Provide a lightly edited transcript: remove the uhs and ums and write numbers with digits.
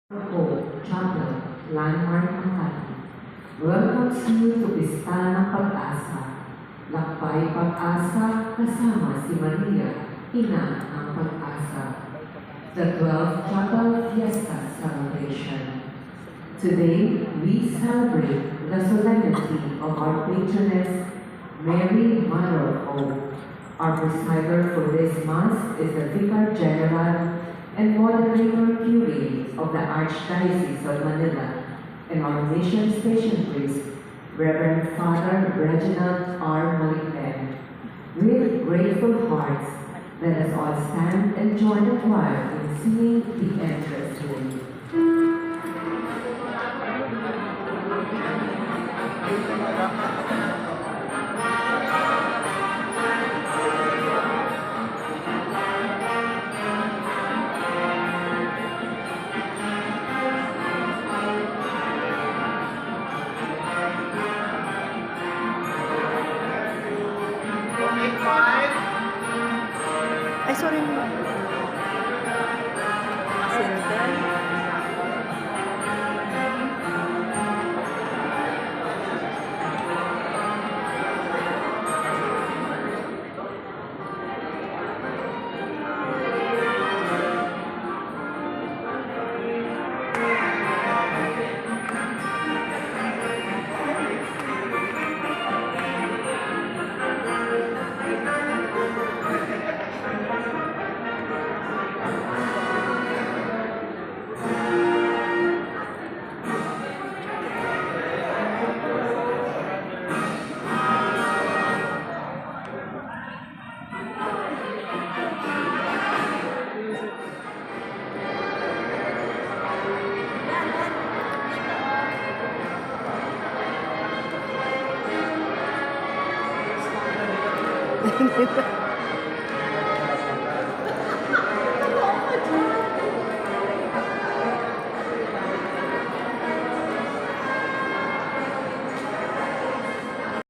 Hope Chapel, Landmark, Makati, welcomes you to Pista ng Pag-asa. Lakbay Pag-asa kasama si Maria, Ina ng Pag-asa. The 12th Chapel Fiesta Celebration. Today, we celebrate the solemnity of our patroness, Mary, Mother of Hope. Our presider for this Mass is the Vicar General and Moderator Curate of the Archdiocese of Manila, and our mission station priest, Reverend Father Reginald R. Molicten. With grateful hearts, let us all stand and join the choir in singing the entrance hymn. Ay, sorry. Center. Thank you.